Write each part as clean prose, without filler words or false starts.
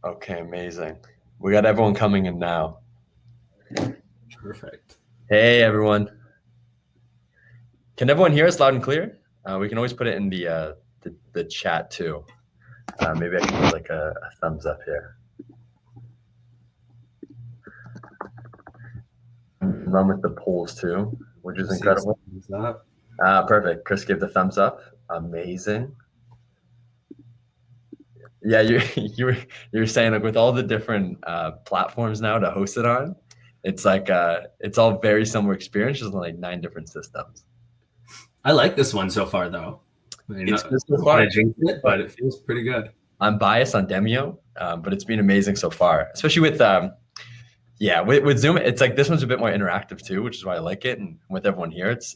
Okay, amazing. We got everyone coming in now. Perfect. Hey, everyone. Can everyone hear us loud and clear? We can always put it in the chat too. Maybe I can put like a thumbs up here. Run with the polls too, which is incredible. Perfect. Chris gave the thumbs up. Amazing. Yeah, you you were saying like with all the different platforms now to host it on, it's like it's all very similar experience, just like 9 different systems. I like this one so far, though. I mean, It's I good so don't want far. to jinx it, but it feels pretty good. I'm biased on Demio, but it's been amazing so far, especially with yeah, with Zoom. It's like this one's a bit more interactive too, which is why I like it. And with everyone here, it's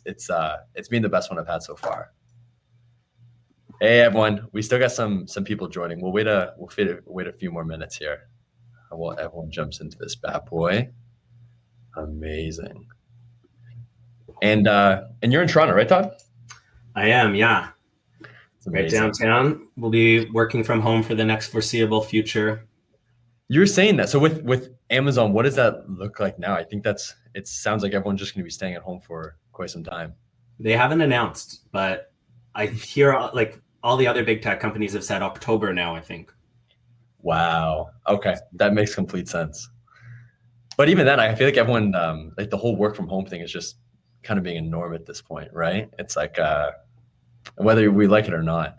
been the best one I've had so far. Hey everyone, we still got some people joining. We'll wait a few more minutes here while everyone jumps into this bad boy. Amazing. And you're in Toronto, right, Todd? I am, yeah. It's Right amazing. downtown. We'll be working from home for the next foreseeable future. You're saying that. So with Amazon, what does that look like now? I think it sounds like everyone's just going to be staying at home for quite some time. They haven't announced, but I hear like all the other big tech companies have said October now, I think. Wow. Okay, that makes complete sense. But even then, I feel like everyone, like the whole work from home thing is just kind of being a norm at this point, right? It's like whether we like it or not.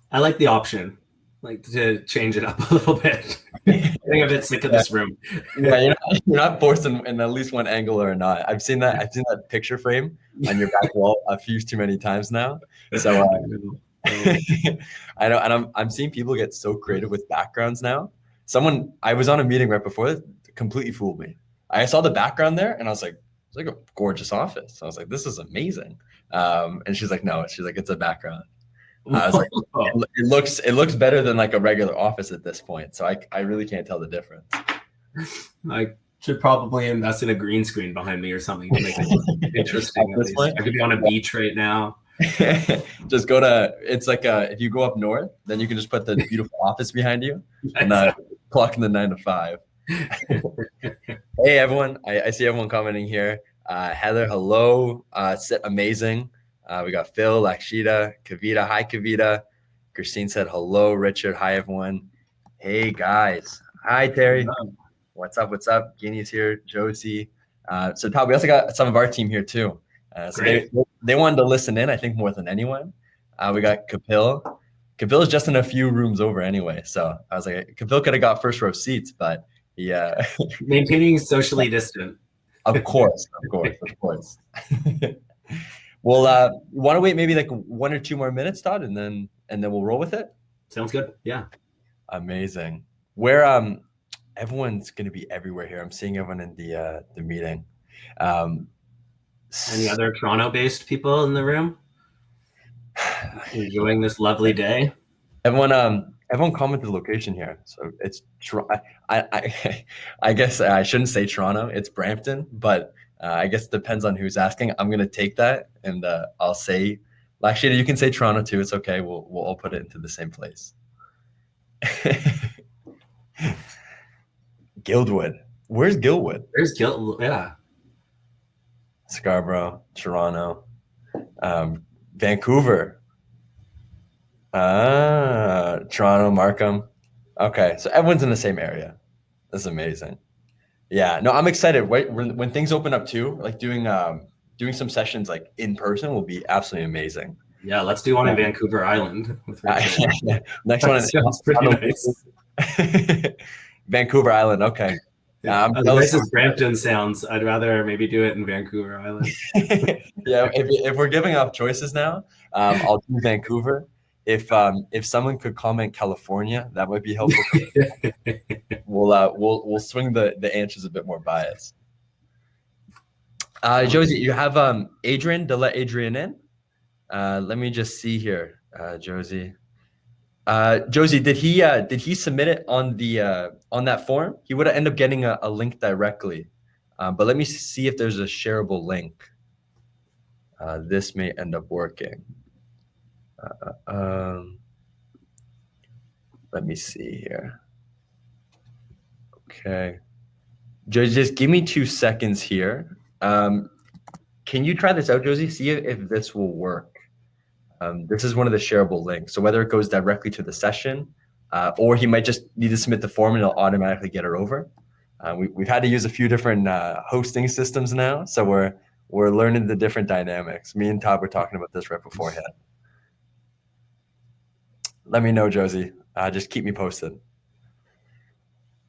I like the option, like to change it up a little bit. Getting a bit sick of Yeah, this room. yeah, you're not forced in at least one angle or not. I've seen that. I've seen that picture frame on your back wall a few too many times now. So I know, and I'm seeing people get so creative with backgrounds now. Someone I was on a meeting right before this, completely fooled me. I saw the background there, and I was like, it's like a gorgeous office. I was like, this is amazing. And she's like, no, she's like, it's a background. I was like, it looks better than like a regular office at this point. So I really can't tell the difference. I should probably invest in a green screen behind me or something to make it look interesting. At At this least point, I could be on a beach right now. just go to it's like if you go up north, then you can just put the beautiful office behind you and clock in the 9 to 5. Hey everyone, I see everyone commenting here. Heather, hello. Amazing. We got Phil, Lakshita, Kavita. Hi, Kavita. Christine said hello. Richard, hi everyone. Hey guys. Hi Terry. What's up? What's up? Guinea's here. Josie. So Todd, we also got some of our team here too. So Great. they wanted to listen in, I think, more than anyone. We got Kapil. Kapil is just in a few rooms over anyway. So I was like, Kapil could have got first row seats, but yeah, Maintaining socially distant. of course, of course, of course. Well, want to wait maybe like 1 or 2 more minutes, Todd, and then we'll roll with it. Sounds good. Yeah. Amazing. Where everyone's gonna be everywhere here. I'm seeing everyone in the meeting. Um, Any other Toronto-based people in the room enjoying this lovely day? everyone commented the location here, so it's I guess I shouldn't say Toronto. It's Brampton, but I guess it depends on who's asking. I'm gonna take that, and I'll say, actually, you can say Toronto too. It's okay. We'll all put it into the same place. Guildwood. Where's Guildwood? There's Gil. Yeah. Scarborough, Toronto, Vancouver, Toronto, Markham. Okay, so everyone's in the same area. That's amazing. Yeah, no, I'm excited. Wait, when things open up too, like doing some sessions like in person will be absolutely amazing. Yeah. Let's do one in Vancouver Island with Richard. Next That one sounds pretty nice. Vancouver Island. Okay. Yeah. I'm As jealous. nice as Brampton sounds, I'd rather maybe do it in Vancouver Island. Yeah, if we're giving off choices now, I'll do Vancouver. If someone could comment California, that might be helpful. We'll swing the answers a bit more biased. Josie, you have Adrian to let Adrian in. Let me just see here, Josie. Josie, did he submit it on that form? He would have ended up getting a link directly. But let me see if there's a shareable link. This may end up working. Let me see here. Okay. Just give me 2 seconds here. Can you try this out, Josie? See if this will work. This is one of the shareable links. So whether it goes directly to the session, or he might just need to submit the form and it'll automatically get it over. We've had to use a few different hosting systems now, so we're learning the different dynamics. Me and Todd were talking about this right beforehand. Let me know, Josie. Just keep me posted.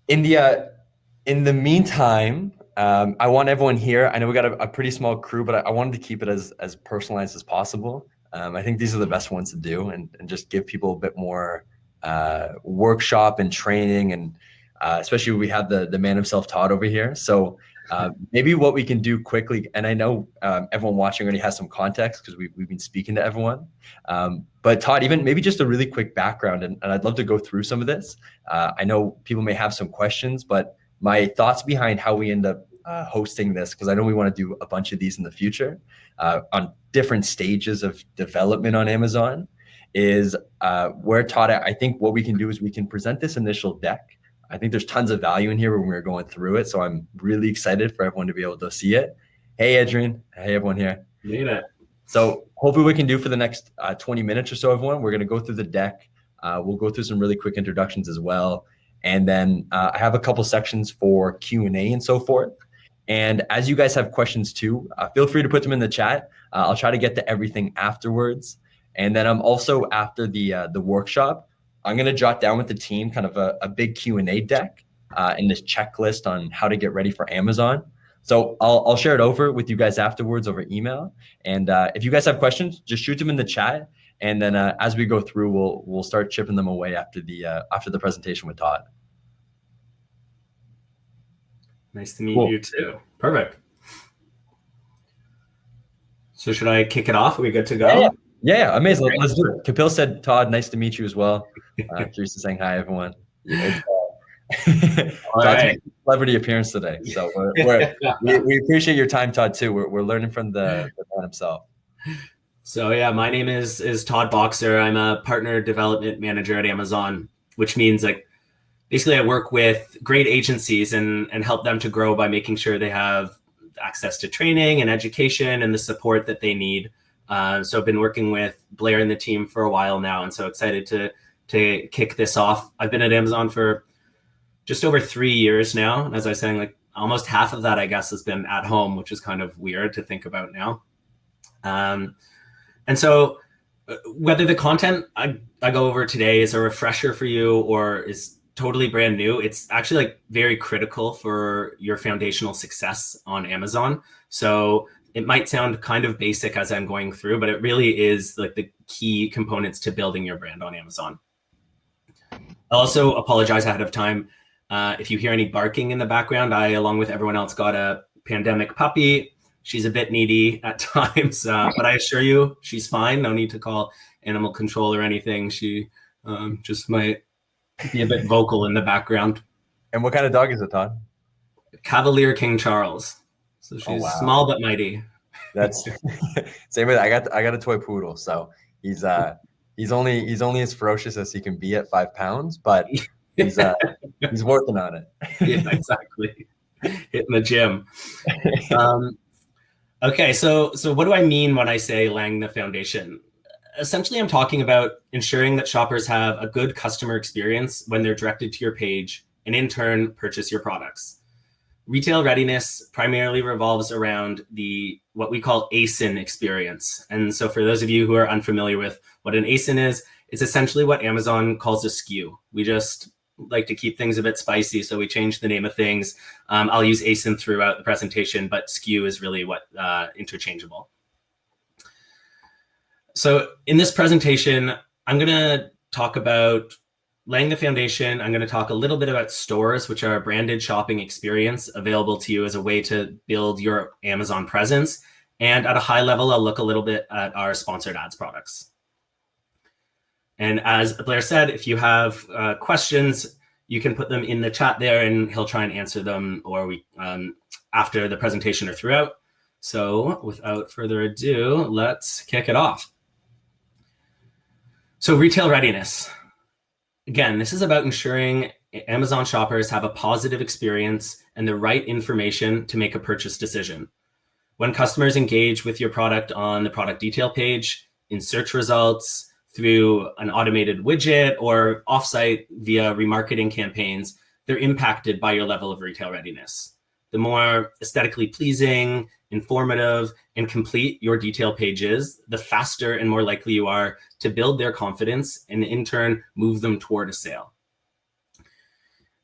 In the meantime, I want everyone here. I know we got a pretty small crew, but I wanted to keep it as personalized as possible. I think these are the best ones to do, and just give people a bit more workshop and training, and especially we have the man himself, Todd, over here. So maybe what we can do quickly, and I know everyone watching already has some context because we've been speaking to everyone. But Todd, even maybe just a really quick background, and I'd love to go through some of this. I know people may have some questions, but my thoughts behind how we end up hosting this, because I know we want to do a bunch of these in the future on different stages of development on Amazon, is where Todd, I think what we can do is we can present this initial deck. I think there's tons of value in here when we're going through it. So I'm really excited for everyone to be able to see it. Hey, Adrian. Hey, everyone here. Yeah. So hopefully we can do for the next 20 minutes or so, everyone. We're going to go through the deck. We'll go through some really quick introductions as well. And then I have a couple sections for Q&A and so forth. And as you guys have questions too, feel free to put them in the chat. I'll try to get to everything afterwards. And then I'm also, after the workshop, I'm going to jot down with the team kind of a big Q&A deck and this checklist on how to get ready for Amazon. So I'll share it over with you guys afterwards over email. And if you guys have questions, just shoot them in the chat. And then as we go through, we'll start chipping them away after the presentation with Todd. Nice to meet you too. Perfect. So should I kick it off? Are we good to go? Yeah, amazing. Let's do it. Kapil said, Todd, nice to meet you as well. Teresa saying hi, everyone. All right. Celebrity appearance today. So we appreciate your time, Todd, too. We're learning from the man himself. So yeah, my name is Todd Boxer. I'm a partner development manager at Amazon, which means like basically I work with great agencies and help them to grow by making sure they have access to training and education and the support that they need. So I've been working with Blair and the team for a while now, and so excited to kick this off. I've been at Amazon for just over 3 years now. And as I was saying, like almost half of that, I guess, has been at home, which is kind of weird to think about now. And so whether the content I go over today is a refresher for you or is totally brand new, it's actually like very critical for your foundational success on Amazon. So it might sound kind of basic as I'm going through, but it really is like the key components to building your brand on Amazon. I'll also apologize ahead of time if you hear any barking in the background. I, along with everyone else, got a pandemic puppy. She's a bit needy at times, but I assure you she's fine. No need to call animal control or anything. She just might be a bit vocal in the background. And what kind of dog is it, Todd? Cavalier King Charles. So she's small but mighty. That's same with I got a toy poodle, so he's only as ferocious as he can be at 5 pounds, but he's working on it. Yeah, exactly. Hitting the gym. Okay, so what do I mean when I say laying the foundation? Essentially, I'm talking about ensuring that shoppers have a good customer experience when they're directed to your page and in turn purchase your products. Retail readiness primarily revolves around what we call ASIN experience. And so for those of you who are unfamiliar with what an ASIN is, it's essentially what Amazon calls a SKU. We just like to keep things a bit spicy, so we change the name of things. I'll use ASIN throughout the presentation, but SKU is really what interchangeable. So in this presentation, I'm going to talk about laying the foundation. I'm going to talk a little bit about stores, which are a branded shopping experience available to you as a way to build your Amazon presence. And at a high level, I'll look a little bit at our sponsored ads products. And as Blair said, if you have questions, you can put them in the chat there and he'll try and answer them, or after the presentation or throughout. So without further ado, let's kick it off. So retail readiness. Again, this is about ensuring Amazon shoppers have a positive experience and the right information to make a purchase decision. When customers engage with your product on the product detail page, in search results, through an automated widget, or offsite via remarketing campaigns, they're impacted by your level of retail readiness. The more aesthetically pleasing, informative, and complete your detail page is, the faster and more likely you are to build their confidence and in turn move them toward a sale.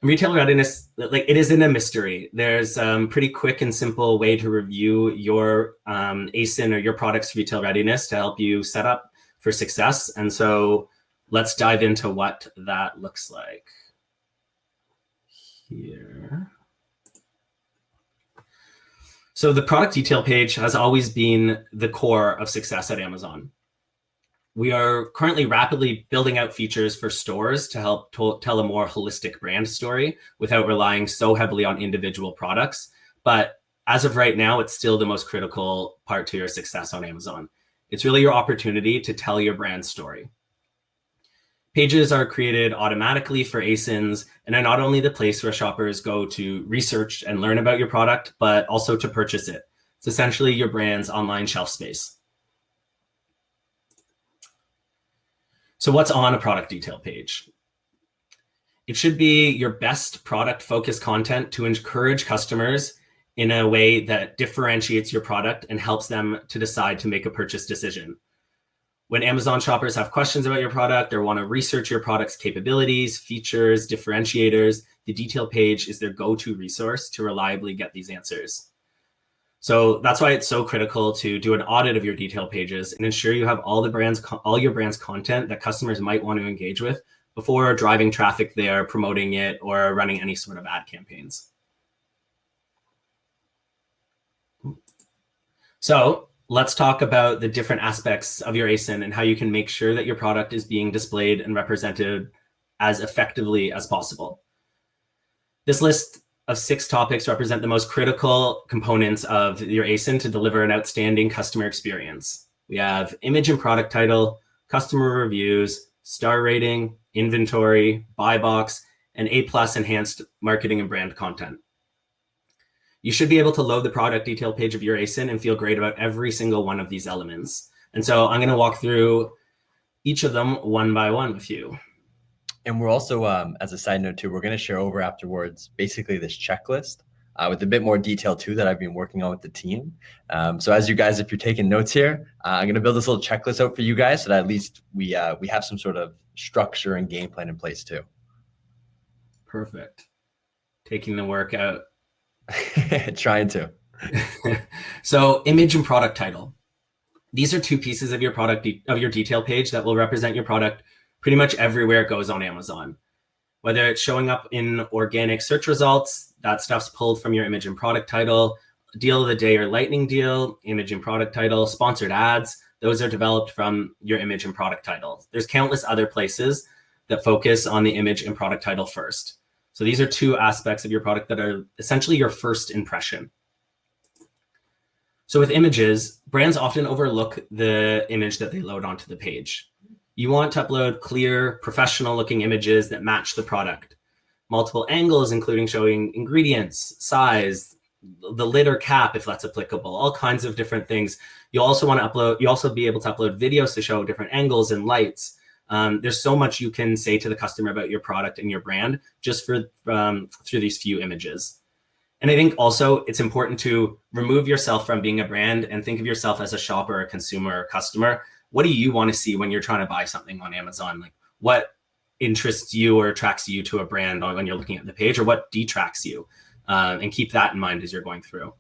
Retail readiness, like, it isn't a mystery. There's a pretty quick and simple way to review your ASIN or your product's retail readiness to help you set up for success. And so let's dive into what that looks like here. So the product detail page has always been the core of success at Amazon. We are currently rapidly building out features for stores to help tell a more holistic brand story without relying so heavily on individual products. But as of right now, it's still the most critical part to your success on Amazon. It's really your opportunity to tell your brand story. Pages are created automatically for ASINs and are not only the place where shoppers go to research and learn about your product, but also to purchase it. It's essentially your brand's online shelf space. So what's on a product detail page? It should be your best product-focused content to encourage customers in a way that differentiates your product and helps them to decide to make a purchase decision. When Amazon shoppers have questions about your product or want to research your product's capabilities, features, differentiators, the detail page is their go-to resource to reliably get these answers. So that's why it's so critical to do an audit of your detail pages and ensure you have all your brand's content that customers might want to engage with before driving traffic there, promoting it, or running any sort of ad campaigns. So let's talk about the different aspects of your ASIN and how you can make sure that your product is being displayed and represented as effectively as possible. This list of 6 topics represent the most critical components of your ASIN to deliver an outstanding customer experience. We have image and product title, customer reviews, star rating, inventory, buy box, and A+ enhanced marketing and brand content. You should be able to load the product detail page of your ASIN and feel great about every single one of these elements. And so I'm going to walk through each of them one by one with you. And we're also, as a side note too, we're going to share over afterwards basically this checklist with a bit more detail too that I've been working on with the team. So as you guys, if you're taking notes here, I'm going to build this little checklist out for you guys so that at least we have some sort of structure and game plan in place too. Perfect. Taking the work out. Trying to. So image and product title. These are 2 pieces of your product of your detail page that will represent your product pretty much everywhere it goes on Amazon. Whether it's showing up in organic search results, that stuff's pulled from your image and product title. Deal of the day or lightning deal, image and product title. Sponsored ads, those are developed from your image and product title. There's countless other places that focus on the image and product title first. So these are 2 aspects of your product that are essentially your first impression. So with images, brands often overlook the image that they load onto the page. You want to upload clear, professional-looking images that match the product. Multiple angles, including showing ingredients, size, the lid or cap, if that's applicable, all kinds of different things. You also be able to upload videos to show different angles and lights. There's so much you can say to the customer about your product and your brand just through these few images. And I think also it's important to remove yourself from being a brand and think of yourself as a shopper, a consumer, or customer. What do you want to see when you're trying to buy something on Amazon? Like, what interests you or attracts you to a brand when you're looking at the page, or what detracts you? And keep that in mind as you're going through.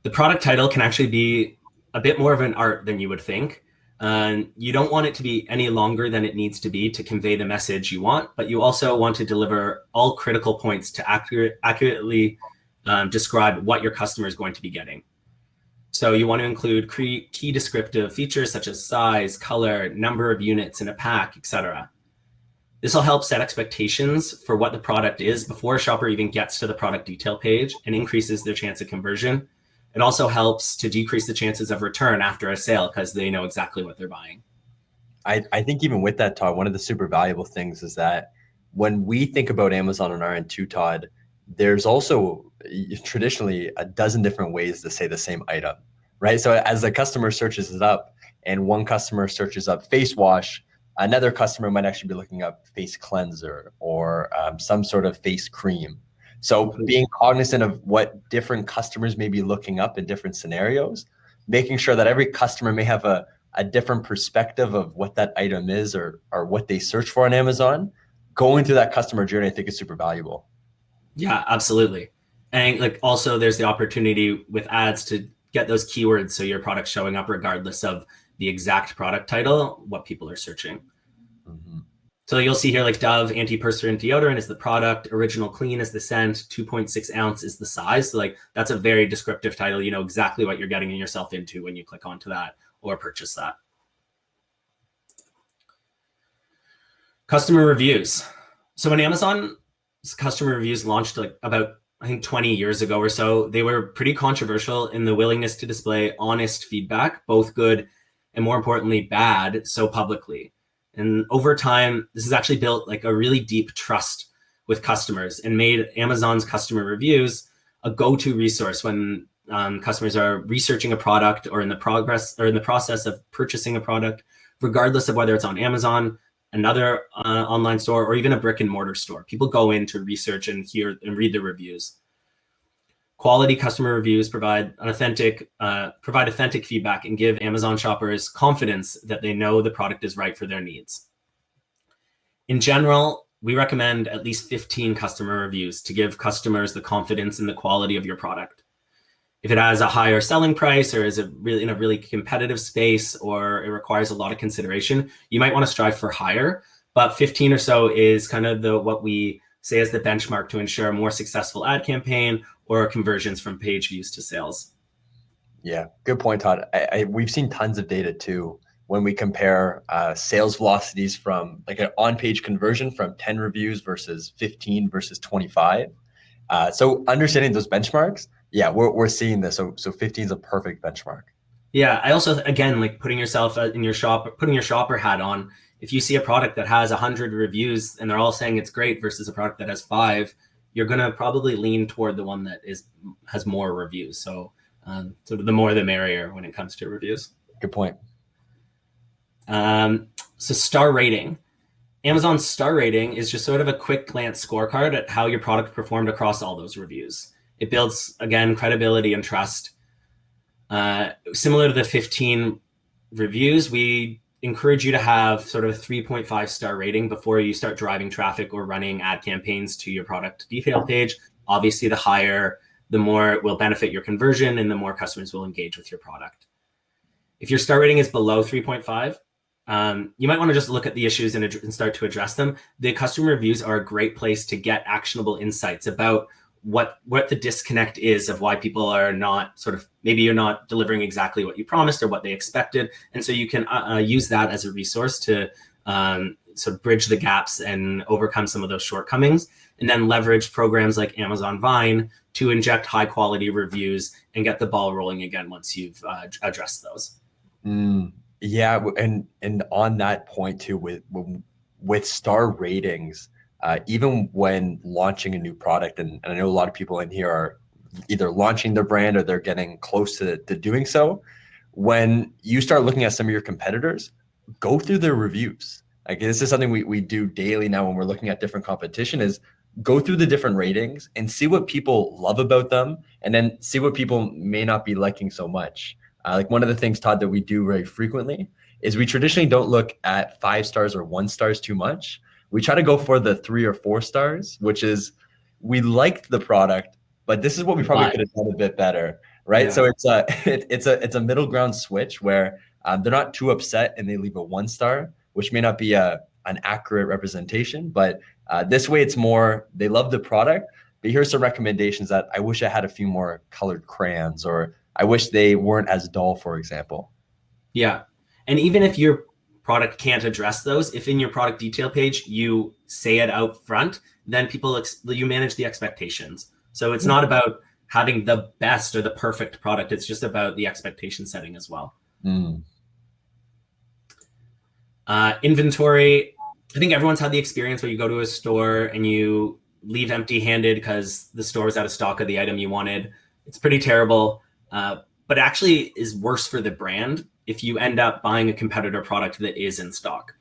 The product title can actually be a bit more of an art than you would think. You don't want it to be any longer than it needs to be to convey the message you want, but you also want to deliver all critical points to accurately describe what your customer is going to be getting. So you want to include key descriptive features such as size, color, number of units in a pack, etc. This will help set expectations for what the product is before a shopper even gets to the product detail page and increases their chance of conversion. It also helps to decrease the chances of return after a sale because they know exactly what they're buying. I think even with that, Todd, one of the super valuable things is that when we think about Amazon on our end too, Todd, there's also traditionally a dozen different ways to say the same item, right? So as the customer searches it up and one customer searches up face wash, another customer might actually be looking up face cleanser or some sort of face cream. So being cognizant of what different customers may be looking up in different scenarios, making sure that every customer may have a different perspective of what that item is or what they search for on Amazon, going through that customer journey, I think is super valuable. Yeah, absolutely. And like also there's the opportunity with ads to get those keywords so your product's showing up regardless of the exact product title, what people are searching. Mm-hmm. So you'll see here like Dove antiperspirant deodorant is the product, Original Clean is the scent, 2.6 ounce is the size. So like that's a very descriptive title. You know exactly what you're getting yourself into when you click onto that or purchase that. Customer reviews. So when Amazon's customer reviews launched like about, I think 20 years ago or so, they were pretty controversial in the willingness to display honest feedback, both good and more importantly, bad, so publicly. And over time, this has actually built like a really deep trust with customers and made Amazon's customer reviews a go-to resource when customers are researching a product or in the process of purchasing a product, regardless of whether it's on Amazon, another online store, or even a brick and mortar store. People go in to research and hear and read the reviews. Quality customer reviews provide authentic feedback and give Amazon shoppers confidence that they know the product is right for their needs. In general, we recommend at least 15 customer reviews to give customers the confidence in the quality of your product. If it has a higher selling price or is in a really competitive space or it requires a lot of consideration, you might want to strive for higher, but 15 or so is kind of what we say as the benchmark to ensure a more successful ad campaign or conversions from page views to sales. Yeah, good point, Todd. We've seen tons of data too when we compare sales velocities from like an on-page conversion from 10 reviews versus 15 versus 25. So understanding those benchmarks, yeah, we're seeing this. So 15 is a perfect benchmark. Yeah, I also, again, like putting yourself in your shop, putting your shopper hat on. If you see a product that has 100 reviews and they're all saying it's great versus a product that has 5, you're going to probably lean toward the one that has more reviews. So sort of the more the merrier when it comes to reviews. Good point. So star rating. Amazon's star rating is just sort of a quick glance scorecard at how your product performed across all those reviews. It builds, again, credibility and trust. Similar to the 15 reviews, we encourage you to have sort of a 3.5 star rating before you start driving traffic or running ad campaigns to your product detail page. Obviously, the higher, the more it will benefit your conversion and the more customers will engage with your product. If your star rating is below 3.5, you might want to just look at the issues and start to address them. The customer reviews are a great place to get actionable insights about what the disconnect is of why people are not maybe you're not delivering exactly what you promised or what they expected. And so you can use that as a resource to sort of bridge the gaps and overcome some of those shortcomings, and then leverage programs like Amazon Vine to inject high quality reviews and get the ball rolling again once you've addressed those. Yeah. And on that point too, with star ratings, even when launching a new product, and I know a lot of people in here are either launching their brand or they're getting close to doing so. When you start looking at some of your competitors, go through their reviews. Like this is something we do daily now when we're looking at different competition, is go through the different ratings and see what people love about them, and then see what people may not be liking so much. Like one of the things, Todd, that we do very frequently is we traditionally don't look at 5 stars or 1 stars too much. We try to go for the 3 or 4 stars, which is we liked the product, but this is what we probably could have done a bit better, right? Yeah. So it's a middle ground switch where they're not too upset and they leave a 1 star, which may not be an accurate representation, but this way it's more they love the product, but here's some recommendations that I wish I had a few more colored crayons, or I wish they weren't as dull, for example. Yeah, and even if your product can't address those, if in your product detail page you say it out front, then you manage the expectations. So it's not about having the best or the perfect product. It's just about the expectation setting as well. Inventory, I think everyone's had the experience where you go to a store and you leave empty-handed because the store was out of stock of the item you wanted. It's pretty terrible, but actually is worse for the brand if you end up buying a competitor product that is in stock.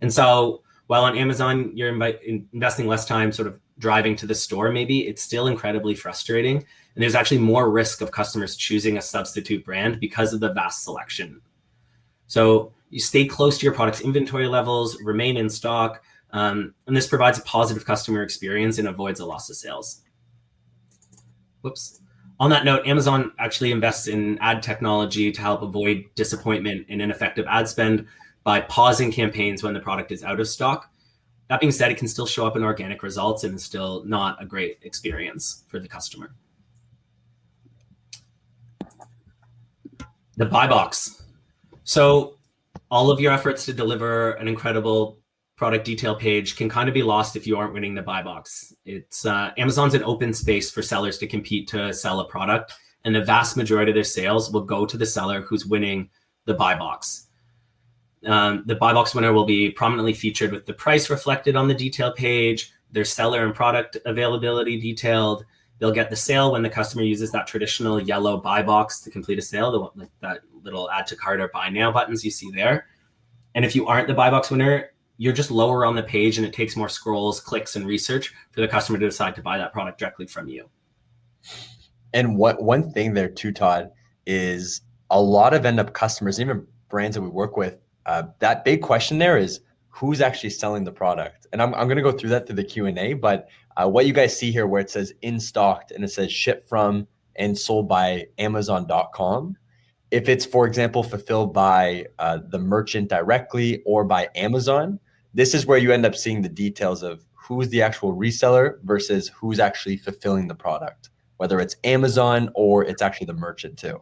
And so while on Amazon, you're investing less time sort of driving to the store, maybe it's still incredibly frustrating. And there's actually more risk of customers choosing a substitute brand because of the vast selection. So you stay close to your product's inventory levels, remain in stock, and this provides a positive customer experience and avoids a loss of sales. Whoops. On that note, Amazon actually invests in ad technology to help avoid disappointment and ineffective ad spend by pausing campaigns when the product is out of stock. That being said, it can still show up in organic results and is still not a great experience for the customer. The buy box. So all of your efforts to deliver an incredible product detail page can kind of be lost if you aren't winning the buy box. It's Amazon's an open space for sellers to compete to sell a product, and the vast majority of their sales will go to the seller who's winning the buy box. The buy box winner will be prominently featured with the price reflected on the detail page, their seller and product availability detailed. They'll get the sale when the customer uses that traditional yellow buy box to complete a sale, like that little add to cart or buy now buttons you see there. And if you aren't the buy box winner, you're just lower on the page and it takes more scrolls, clicks, and research for the customer to decide to buy that product directly from you. And one thing there too, Todd, is a lot of end up customers, even brands that we work with, that big question there is who's actually selling the product. And I'm going to go through that through the Q&A, but what you guys see here where it says in stocked and it says shipped from and sold by Amazon.com, if it's, for example, fulfilled by the merchant directly or by Amazon, this is where you end up seeing the details of who's the actual reseller versus who's actually fulfilling the product, whether it's Amazon or it's actually the merchant too.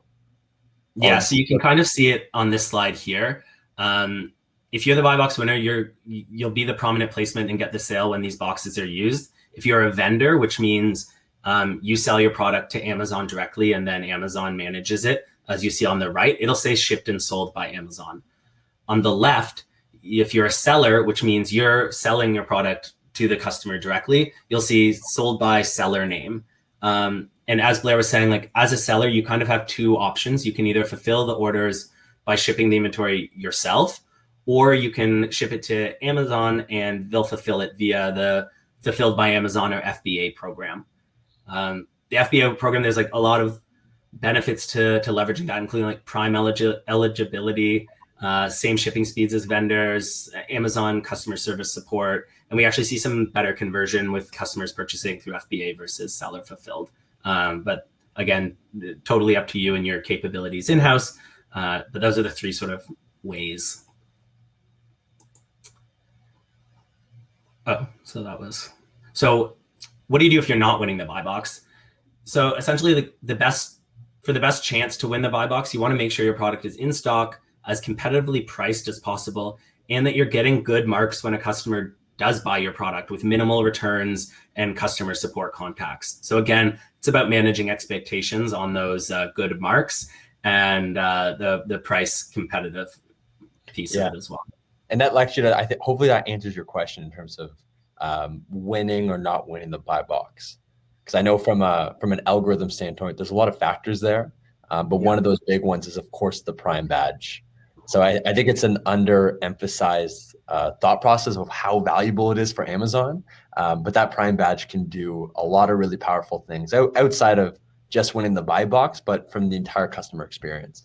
Yeah, so you can kind of see it on this slide here. If you're the buy box winner, you'll be the prominent placement and get the sale when these boxes are used. If you're a vendor, which means you sell your product to Amazon directly and then Amazon manages it, as you see on the right, it'll say shipped and sold by Amazon. On the left, if you're a seller, which means you're selling your product to the customer directly, you'll see sold by seller name. And as Blair was saying, like as a seller, you kind of have two options. You can either fulfill the orders by shipping the inventory yourself, or you can ship it to Amazon and they'll fulfill it via the Fulfilled by Amazon or FBA program. The FBA program, there's like a lot of benefits to leveraging that, including like Prime eligibility, same shipping speeds as vendors, Amazon customer service support, and we actually see some better conversion with customers purchasing through FBA versus seller fulfilled. But again, totally up to you and your capabilities in-house. But those are the three sort of ways. So what do you do if you're not winning the buy box? So essentially the best chance to win the buy box, you want to make sure your product is in stock, as competitively priced as possible, and that you're getting good marks when a customer does buy your product with minimal returns and customer support contacts. So again, it's about managing expectations on those good marks and the price competitive piece of it as well. And that actually, I think, hopefully that answers your question in terms of winning or not winning the buy box. Because I know from an algorithm standpoint, there's a lot of factors there, but one of those big ones is, of course, the Prime badge. So I think it's an underemphasized thought process of how valuable it is for Amazon. But that Prime badge can do a lot of really powerful things outside of just winning the buy box, but from the entire customer experience.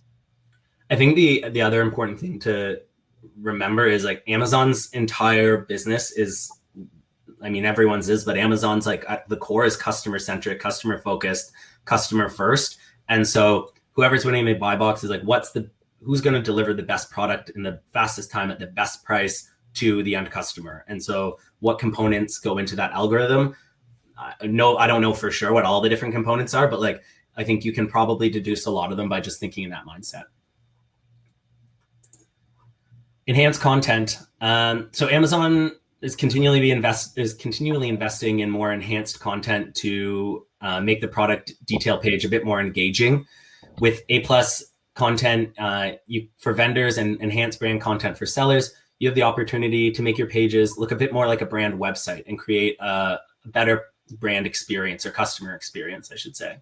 I think the other important thing to remember is like Amazon's entire business is, I mean, everyone's is, but Amazon's like at the core is customer centric, customer focused, customer first. And so whoever's winning the buy box is like, who's going to deliver the best product in the fastest time at the best price to the end customer. And so what components go into that algorithm? No, I don't know for sure what all the different components are, but like, I think you can probably deduce a lot of them by just thinking in that mindset. Enhanced content. So Amazon is continually investing in more enhanced content to make the product detail page a bit more engaging. With A+ content for vendors and enhanced brand content for sellers, you have the opportunity to make your pages look a bit more like a brand website and create a better brand experience, or customer experience, I should say.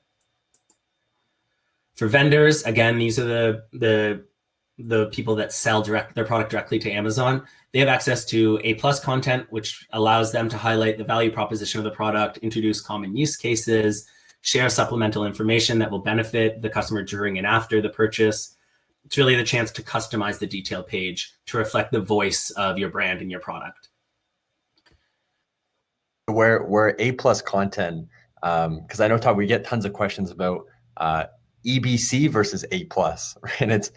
For vendors, again, these are the people that sell their product directly to Amazon. They have access to A+ content, which allows them to highlight the value proposition of the product, introduce common use cases, share supplemental information that will benefit the customer during and after the purchase. It's really the chance to customize the detail page to reflect the voice of your brand and your product. Where A+ content, because I know, Todd, we get tons of questions about EBC versus A+, right? And it's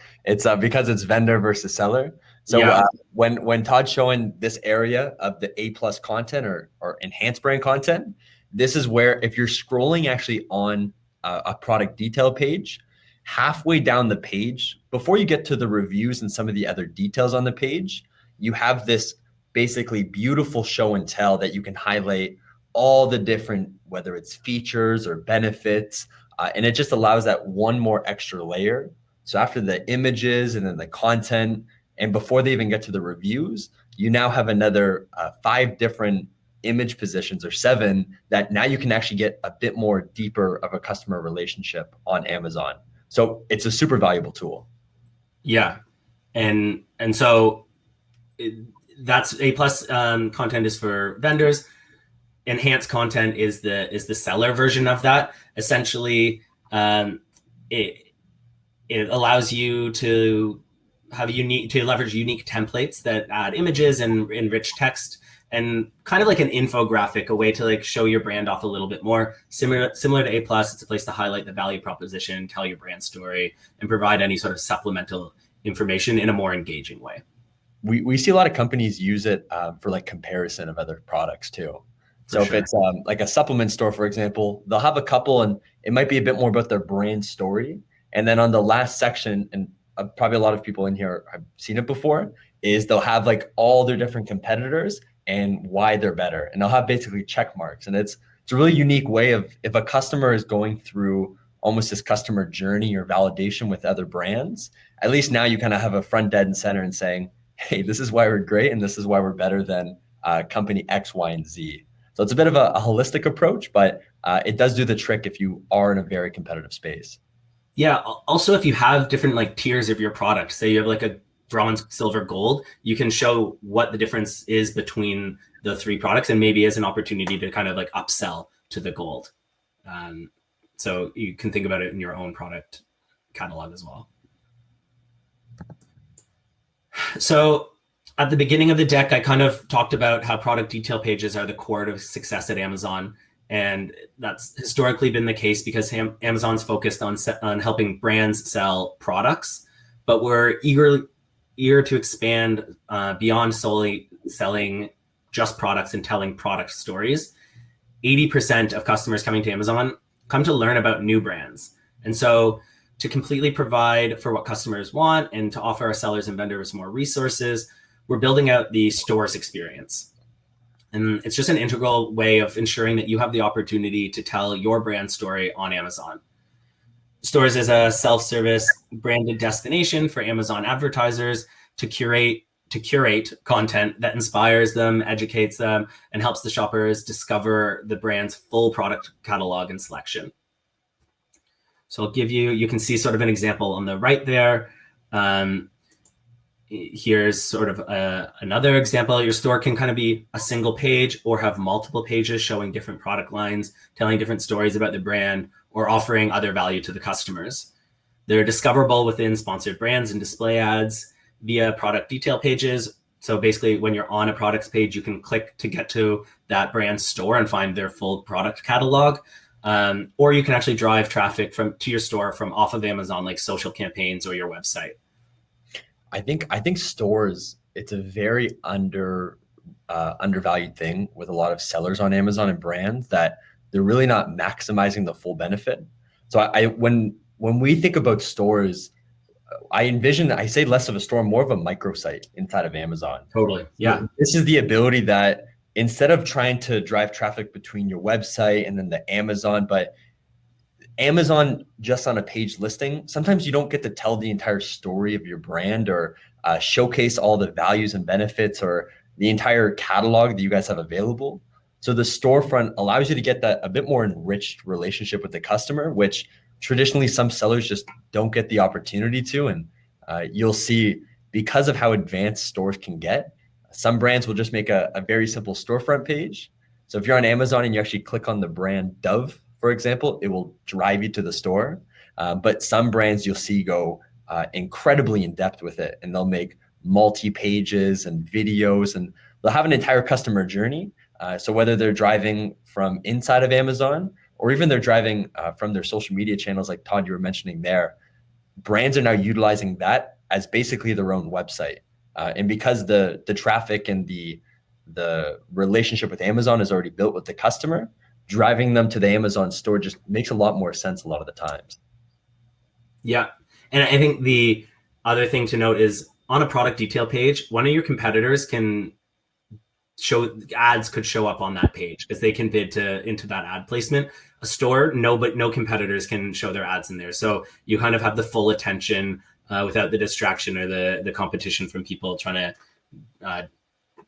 because it's vendor versus seller. So yeah. When Todd's showing this area of the A+ content or enhanced brand content, this is where, if you're scrolling actually on a product detail page, halfway down the page, before you get to the reviews and some of the other details on the page, you have this basically beautiful show and tell that you can highlight all the different, whether it's features or benefits, and it just allows that one more extra layer. So after the images and then the content, and before they even get to the reviews, you now have another 5 different image positions, or 7, that now you can actually get a bit more deeper of a customer relationship on Amazon. So it's a super valuable tool. Yeah. And so that's A+ content is for vendors. Enhanced content is the seller version of that. Essentially, it allows you to have leverage unique templates that add images and enrich text, and kind of like an infographic, a way to like show your brand off a little bit more. Similar to A+, it's a place to highlight the value proposition, tell your brand story, and provide any sort of supplemental information in a more engaging way. We see a lot of companies use it for like comparison of other products too. So if it's like a supplement store, for example, they'll have a couple, and it might be a bit more about their brand story. And then on the last section, and probably a lot of people in here have seen it before, is they'll have like all their different competitors and why they're better. And they'll have basically check marks. And it's a really unique way of, if a customer is going through almost this customer journey or validation with other brands, at least now you kind of have a front, dead and center, and saying, hey, this is why we're great, and this is why we're better than company X, Y, and Z. So it's a bit of a holistic approach, but it does do the trick if you are in a very competitive space. Yeah. Also, if you have different like tiers of your product, say you have like a bronze, silver, gold, you can show what the difference is between the 3 products, and maybe as an opportunity to kind of like upsell to the gold. So you can think about it in your own product catalog as well. So at the beginning of the deck, I kind of talked about how product detail pages are the core to success at Amazon. And that's historically been the case because Amazon's focused on helping brands sell products, but we're eager to expand beyond solely selling just products and telling product stories. 80% of customers coming to Amazon come to learn about new brands. And so to completely provide for what customers want and to offer our sellers and vendors more resources, we're building out the stores experience. And it's just an integral way of ensuring that you have the opportunity to tell your brand story on Amazon. Stores is a self-service branded destination for Amazon advertisers to curate content that inspires them, educates them, and helps the shoppers discover the brand's full product catalog and selection. So I'll give you can see sort of an example on the right there. Here's sort of another example. Your store can kind of be a single page or have multiple pages showing different product lines, telling different stories about the brand, or offering other value to the customers. They're discoverable within sponsored brands and display ads via product detail pages. So basically, when you're on a products page, you can click to get to that brand's store and find their full product catalog. Or you can actually drive traffic to your store from off of Amazon, like social campaigns or your website. I think stores, it's a very undervalued thing with a lot of sellers on Amazon and brands, that they're really not maximizing the full benefit. So when we think about stores, I say less of a store, more of a microsite inside of Amazon. Totally. Yeah. This is the ability that instead of trying to drive traffic between your website and then the Amazon, but Amazon, just on a page listing, sometimes you don't get to tell the entire story of your brand or showcase all the values and benefits or the entire catalog that you guys have available. So the storefront allows you to get that a bit more enriched relationship with the customer, which traditionally some sellers just don't get the opportunity to. And you'll see, because of how advanced stores can get, some brands will just make a very simple storefront page. So if you're on Amazon and you actually click on the brand Dove, for example, it will drive you to the store. But some brands you'll see go incredibly in depth with it, and they'll make multi-pages and videos, and they'll have an entire customer journey. So whether they're driving from inside of Amazon or even they're driving from their social media channels, like Todd, you were mentioning there, brands are now utilizing that as basically their own website. And because the traffic and the relationship with Amazon is already built with the customer, driving them to the Amazon store just makes a lot more sense a lot of the times. Yeah. And I think the other thing to note is on a product detail page, one of your competitors can ads could show up on that page because they can bid into that ad placement. A store, no competitors can show their ads in there. So you kind of have the full attention without the distraction or the competition from people trying to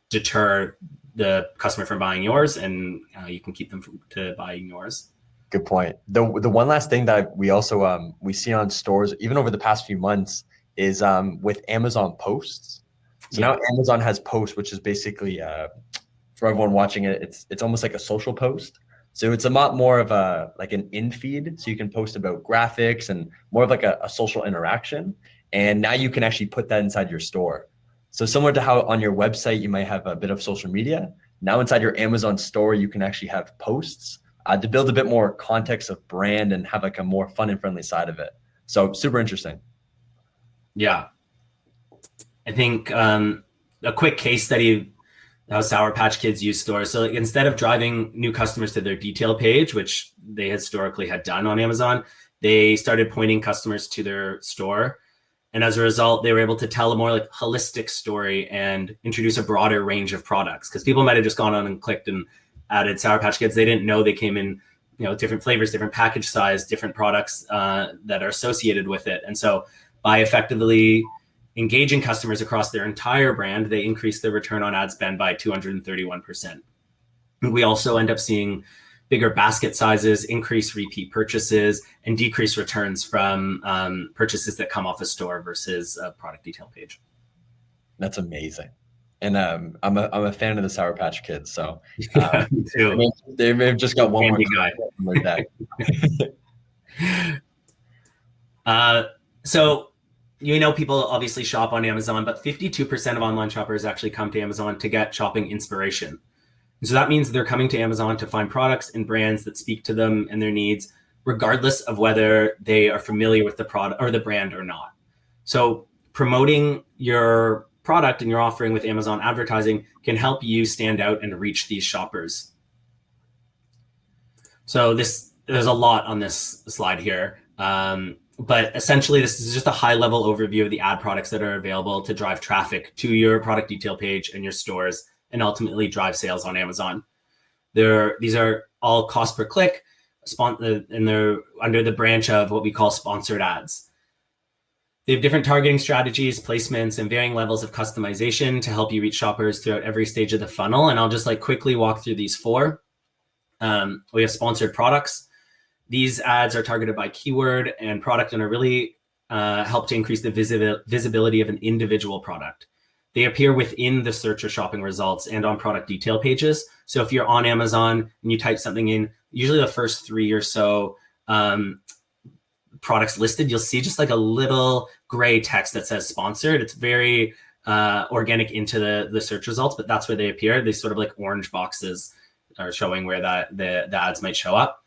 deter the customer from buying yours, and you can keep them to buying yours. Good point. The one last thing that we also we see on stores, even over the past few months, is with Amazon posts. So now Amazon has posts, which is basically for everyone watching it, it's almost like a social post. So it's a lot more of like an in feed. So you can post about graphics and more of like a social interaction. And now you can actually put that inside your store. So similar to how on your website you might have a bit of social media, now inside your Amazon store you can actually have posts to build a bit more context of brand and have like a more fun and friendly side of it. So super interesting. Yeah. I think a quick case study how Sour Patch Kids use stores. So like, instead of driving new customers to their detail page, which they historically had done on Amazon, they started pointing customers to their store. And as a result, they were able to tell a more like holistic story and introduce a broader range of products. Because people might have just gone on and clicked and added Sour Patch Kids. They didn't know they came in, different flavors, different package size, different products that are associated with it. And so by effectively engaging customers across their entire brand, they increase their return on ad spend by 231%. We also end up seeing bigger basket sizes, increase repeat purchases, and decrease returns from purchases that come off a store versus a product detail page. That's amazing. And I'm a fan of the Sour Patch Kids. So me too. They may have just got one more guy on their deck. So people obviously shop on Amazon, but 52% of online shoppers actually come to Amazon to get shopping inspiration. And so that means they're coming to Amazon to find products and brands that speak to them and their needs, regardless of whether they are familiar with the product or the brand or not. So promoting your product and your offering with Amazon advertising can help you stand out and reach these shoppers. So there's a lot on this slide here. But essentially, this is just a high-level overview of the ad products that are available to drive traffic to your product detail page and your stores and ultimately drive sales on Amazon. These are all cost per click, and they're under the branch of what we call sponsored ads. They have different targeting strategies, placements, and varying levels of customization to help you reach shoppers throughout every stage of the funnel. And I'll just quickly walk through these four. We have sponsored products. These ads are targeted by keyword and product and are really help to increase the visibility of an individual product. They appear within the search or shopping results and on product detail pages. So if you're on Amazon and you type something in, usually the first 3 or so products listed, you'll see just a little gray text that says sponsored. It's very organic into the search results, but that's where they appear. They sort of orange boxes are showing where the ads might show up.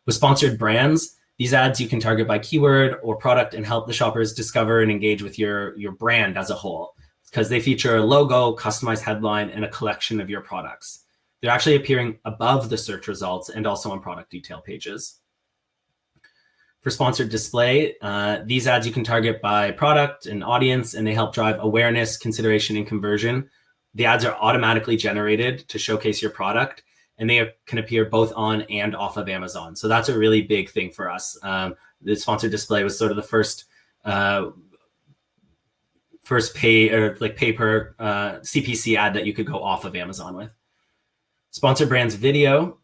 With sponsored brands, these ads you can target by keyword or product and help the shoppers discover and engage with your brand as a whole, because they feature a logo, customized headline, and a collection of your products. They're actually appearing above the search results and also on product detail pages. For sponsored display, these ads you can target by product and audience, and they help drive awareness, consideration, and conversion. The ads are automatically generated to showcase your product, and they can appear both on and off of Amazon. So that's a really big thing for us. The sponsored display was sort of the first pay or like pay per CPC ad that you could go off of Amazon with. Sponsor Brands Video.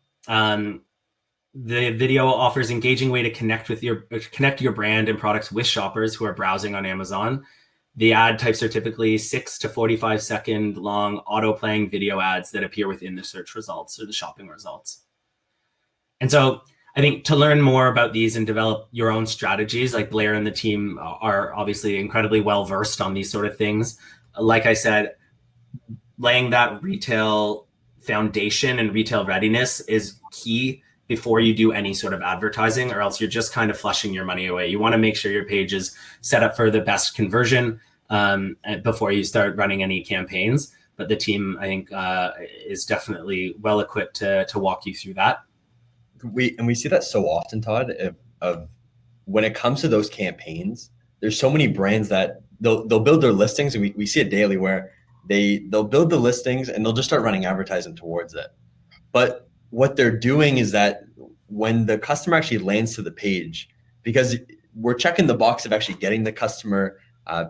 The video offers engaging way to connect your brand and products with shoppers who are browsing on Amazon. The ad types are typically 6 to 45 second long auto playing video ads that appear within the search results or the shopping results. And so I think to learn more about these and develop your own strategies, like Blair and the team are obviously incredibly well versed on these sort of things. Like I said, laying that retail foundation and retail readiness is key before you do any sort of advertising, or else you're just kind of flushing your money away. You want to make sure your page is set up for the best conversion before you start running any campaigns. But the team, I think, is definitely well equipped to walk you through that. We see that so often, Todd, of when it comes to those campaigns, there's so many brands that they'll build their listings, and we see it daily where they'll build the listings and they'll just start running advertising towards it. But what they're doing is that when the customer actually lands to the page, because we're checking the box of actually getting the customer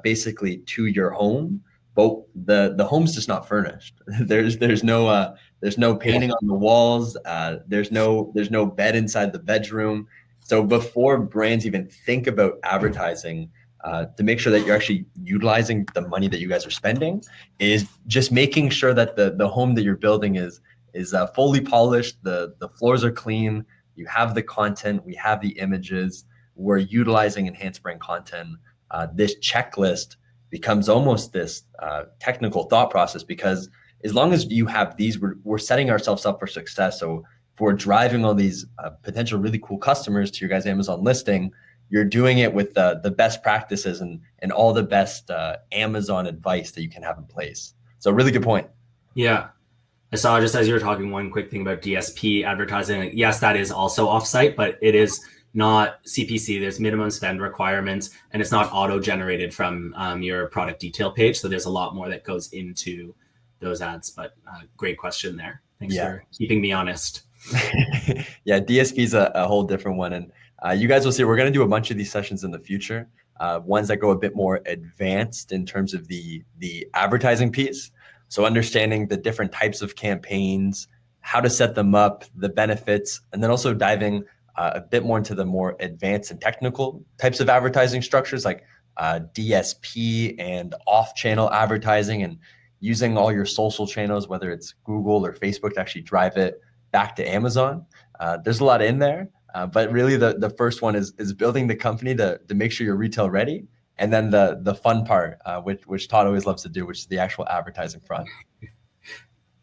basically to your home, but the home's just not furnished. There's no painting on the walls. There's no bed inside the bedroom. So before brands even think about advertising, to make sure that you're actually utilizing the money that you guys are spending, is just making sure that the home that you're building is fully polished, the floors are clean, you have the content, we have the images, we're utilizing enhanced brand content. This checklist becomes almost this technical thought process, because as long as you have these, we're setting ourselves up for success. So if we're driving all these potential really cool customers to your guys' Amazon listing, you're doing it with the best practices and all the best Amazon advice that you can have in place. So really good point. Yeah. I saw, just as you were talking, one quick thing about DSP advertising. Yes, that is also offsite, but it is not CPC. There's minimum spend requirements, and it's not auto-generated from your product detail page. So there's a lot more that goes into those ads. But great question there. Thanks for keeping me honest. Yeah, DSP is a whole different one. And you guys will see, we're going to do a bunch of these sessions in the future, ones that go a bit more advanced in terms of the advertising piece. So understanding the different types of campaigns, how to set them up, the benefits, and then also diving a bit more into the more advanced and technical types of advertising structures, like DSP and off-channel advertising, and using all your social channels, whether it's Google or Facebook, to actually drive it back to Amazon. There's a lot in there, but really the first one is building the company to make sure you're retail ready. And then the fun part, which Todd always loves to do, which is the actual advertising front.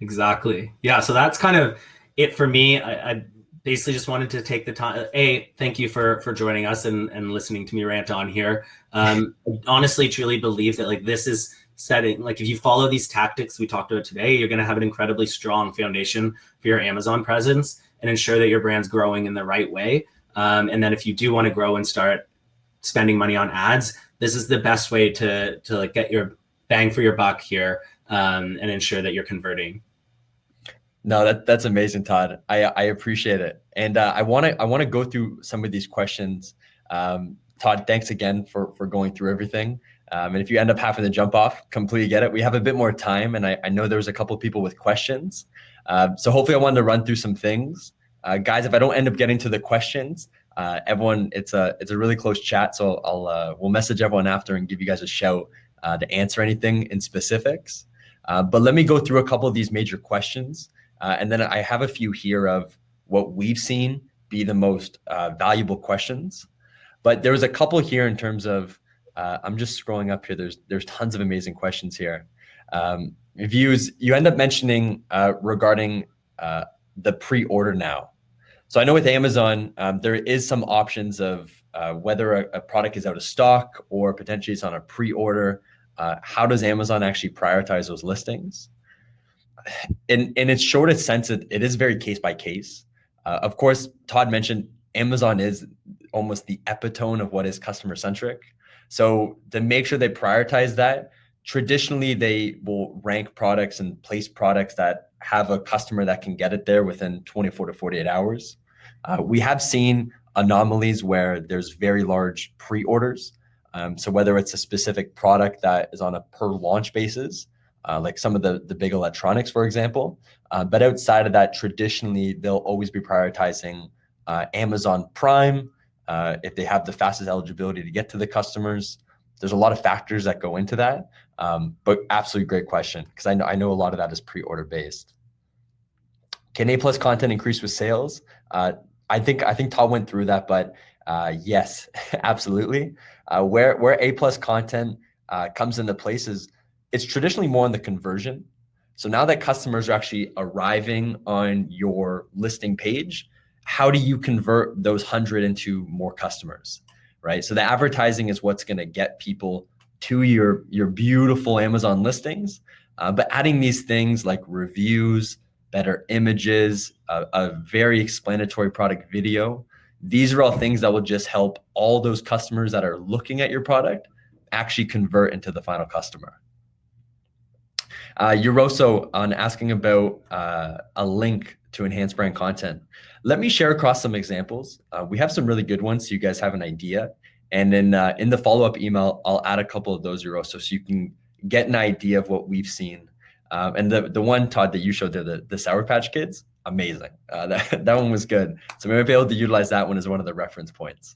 Exactly. Yeah. So that's kind of it for me. I basically just wanted to take the time. Thank you for joining us and listening to me rant on here. I honestly, truly believe that like this is setting, like if you follow these tactics we talked about today, you're going to have an incredibly strong foundation for your Amazon presence and ensure that your brand's growing in the right way. And then if you do want to grow and start spending money on ads, this is the best way to like get your bang for your buck here and ensure that you're converting. No, that's amazing, Todd. I appreciate it. And I want to go through some of these questions. Todd, thanks again for going through everything. And if you end up having to jump off, completely get it. We have a bit more time, and I know there was a couple of people with questions. So hopefully I wanted to run through some things. Guys, if I don't end up getting to the questions, everyone, it's a really close chat. So we'll message everyone after and give you guys a shout to answer anything in specifics. But let me go through a couple of these major questions. And then I have a few here of what we've seen be the most valuable questions. But there was a couple here in terms of, I'm just scrolling up here. There's tons of amazing questions here. Views, you end up mentioning regarding the pre-order now. So I know with Amazon, there is some options of whether a product is out of stock or potentially it's on a pre-order. How does Amazon actually prioritize those listings? In its shortest sense, it is very case by case. Of course, Todd mentioned Amazon is almost the epitome of what is customer centric. So to make sure they prioritize that, traditionally they will rank products and place products that have a customer that can get it there within 24 to 48 hours. We have seen anomalies where there's very large pre-orders. So whether it's a specific product that is on a per launch basis, like some of the big electronics, for example, but outside of that, traditionally, they'll always be prioritizing Amazon Prime if they have the fastest eligibility to get to the customers. There's a lot of factors that go into that, but absolutely great question, because I know a lot of that is pre-order based. Can A+ content increase with sales? I think Todd went through that, but yes, absolutely. Where A+ content comes into place is it's traditionally more on the conversion. So now that customers are actually arriving on your listing page, how do you convert those 100 into more customers, right? So the advertising is what's going to get people to your beautiful Amazon listings, but adding these things like reviews, better images, a very explanatory product video, these are all things that will just help all those customers that are looking at your product actually convert into the final customer. Euroso on asking about a link to enhance brand content. Let me share across some examples. We have some really good ones so you guys have an idea. And then in the follow-up email, I'll add a couple of those, Euroso, so you can get an idea of what we've seen. And the one, Todd, that you showed there, the Sour Patch Kids, amazing. That one was good. So we might be able to utilize that one as one of the reference points.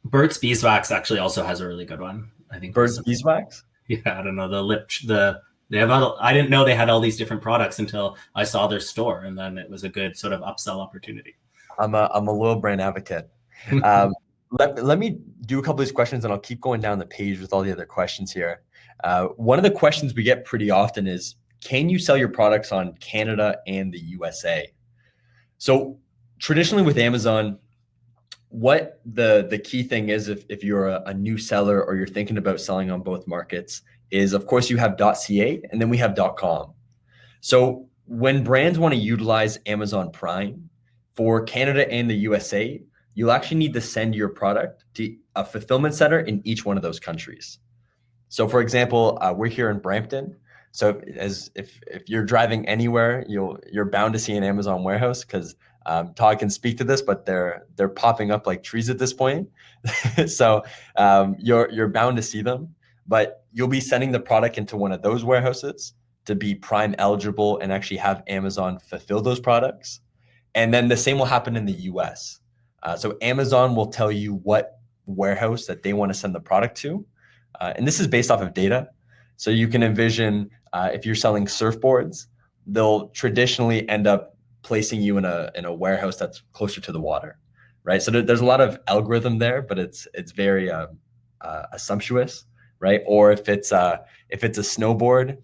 Burt's Beeswax actually also has a really good one. I think Burt's Beeswax? Yeah, I don't know. They have I didn't know they had all these different products until I saw their store, and then it was a good sort of upsell opportunity. I'm a loyal brand advocate. Let me do a couple of these questions, and I'll keep going down the page with all the other questions here. One of the questions we get pretty often is, can you sell your products on Canada and the USA? So traditionally with Amazon, what the key thing is if you're a new seller or you're thinking about selling on both markets is, of course, you have .ca and then we have .com. So when brands want to utilize Amazon Prime for Canada and the USA, you'll actually need to send your product to a fulfillment center in each one of those countries. So for example, we're here in Brampton. So if you're driving anywhere, you're bound to see an Amazon warehouse, because Todd can speak to this, but they're popping up like trees at this point. So you're bound to see them, but you'll be sending the product into one of those warehouses to be Prime eligible and actually have Amazon fulfill those products. And then the same will happen in the US. So Amazon will tell you what warehouse that they want to send the product to. And this is based off of data. So you can envision if you're selling surfboards, they'll traditionally end up placing you in a warehouse that's closer to the water, right? So there's a lot of algorithm there, but it's very assumptuous, right? Or if it's a snowboard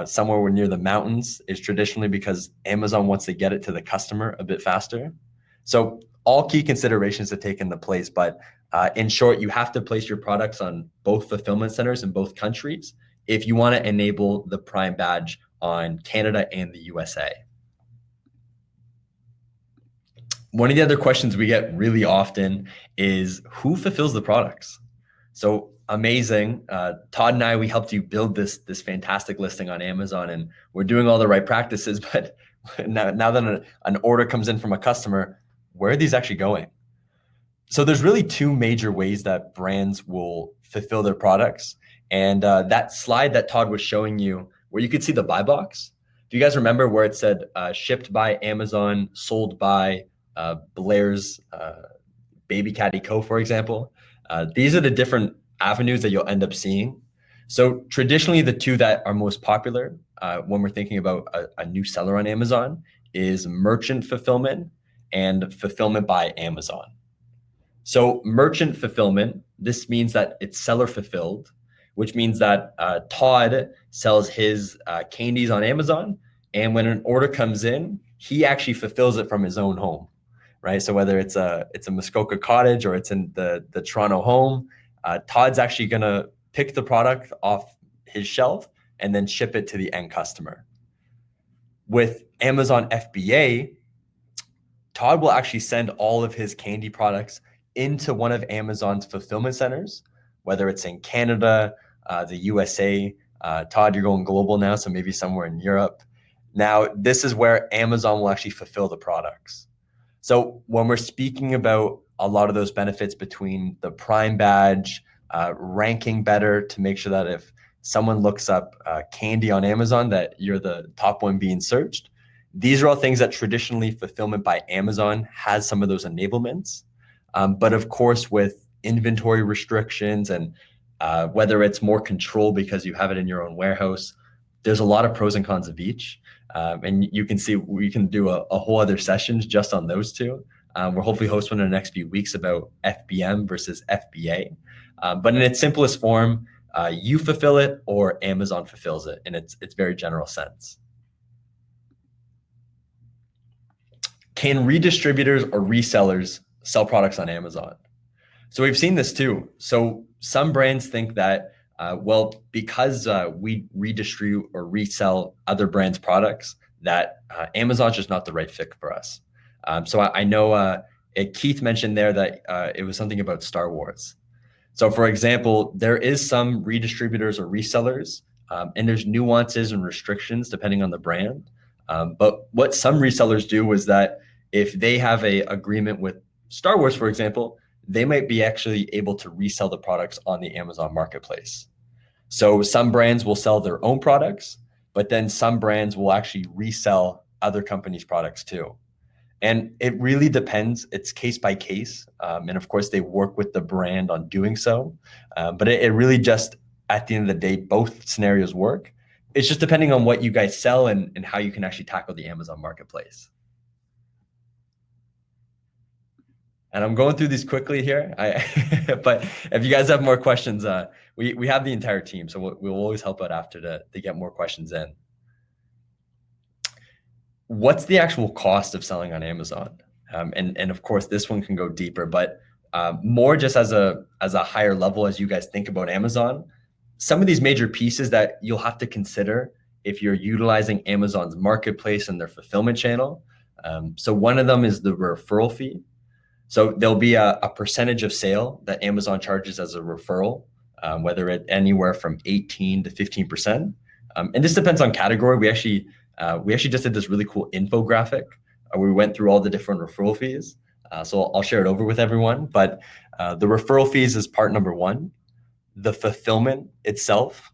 somewhere near the mountains, is traditionally because Amazon wants to get it to the customer a bit faster. So all key considerations to take into place, but in short, you have to place your products on both fulfillment centers in both countries if you want to enable the Prime badge on Canada and the USA. One of the other questions we get really often is, who fulfills the products? So amazing. Todd and I, we helped you build this fantastic listing on Amazon, and we're doing all the right practices, but now that an order comes in from a customer, where are these actually going? So there's really two major ways that brands will fulfill their products. And that slide that Todd was showing you, where you could see the buy box, do you guys remember where it said shipped by Amazon, sold by Blair's Baby Caddy Co., for example? These are the different avenues that you'll end up seeing. So traditionally, the two that are most popular when we're thinking about a new seller on Amazon is merchant fulfillment and fulfillment by Amazon. So merchant fulfillment, this means that it's seller fulfilled, which means that Todd sells his candies on Amazon, and when an order comes in, he actually fulfills it from his own home, right? So whether it's a Muskoka cottage or it's in the Toronto home, Todd's actually gonna pick the product off his shelf and then ship it to the end customer. With Amazon FBA, Todd will actually send all of his candy products into one of Amazon's fulfillment centers, whether it's in Canada, the USA. Todd, you're going global now, so maybe somewhere in Europe. Now, this is where Amazon will actually fulfill the products. So when we're speaking about a lot of those benefits between the Prime badge, ranking better to make sure that if someone looks up candy on Amazon, that you're the top one being searched. These are all things that traditionally Fulfillment by Amazon has some of those enablements. But of course, with inventory restrictions and whether it's more control because you have it in your own warehouse, there's a lot of pros and cons of each. And you can see we can do a whole other sessions just on those two. We'll hopefully host one in the next few weeks about FBM versus FBA. But in its simplest form, you fulfill it or Amazon fulfills it in its very general sense. Can redistributors or resellers sell products on Amazon? So we've seen this too. So some brands think that, because we redistribute or resell other brands' products, that Amazon's just not the right fit for us. So I know Keith mentioned there that it was something about Star Wars. So for example, there is some redistributors or resellers, and there's nuances and restrictions depending on the brand. But what some resellers do is that if they have a agreement with Star Wars, for example, they might be actually able to resell the products on the Amazon marketplace. So some brands will sell their own products, but then some brands will actually resell other companies' products too. And it really depends. It's case by case. And of course, they work with the brand on doing so. But it really just, at the end of the day, both scenarios work. It's just depending on what you guys sell and how you can actually tackle the Amazon marketplace. And I'm going through these quickly here. But if you guys have more questions, we have the entire team. So we'll always help out after to get more questions in. What's the actual cost of selling on Amazon? And of course, this one can go deeper, but more just as a higher level as you guys think about Amazon, some of these major pieces that you'll have to consider if you're utilizing Amazon's marketplace and their fulfillment channel. So one of them is the referral fee. So there'll be a percentage of sale that Amazon charges as a referral, whether it anywhere from 18 to 15%. And this depends on category. We actually just did this really cool infographic where we went through all the different referral fees. So I'll share it over with everyone. But the referral fees is part number one. The fulfillment itself.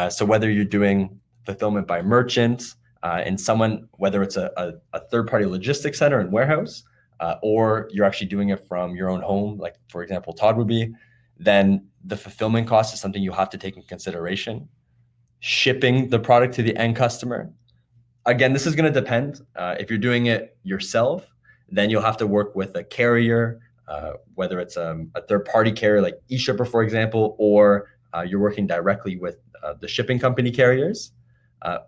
So whether you're doing fulfillment by merchants and someone, whether it's a third-party logistics center and warehouse, or you're actually doing it from your own home, like for example, Todd would be, then the fulfillment cost is something you'll have to take in consideration. Shipping the product to the end customer. Again, this is going to depend. If you're doing it yourself, then you'll have to work with a carrier, whether it's a third-party carrier like eShipper, for example, or you're working directly with the shipping company carriers.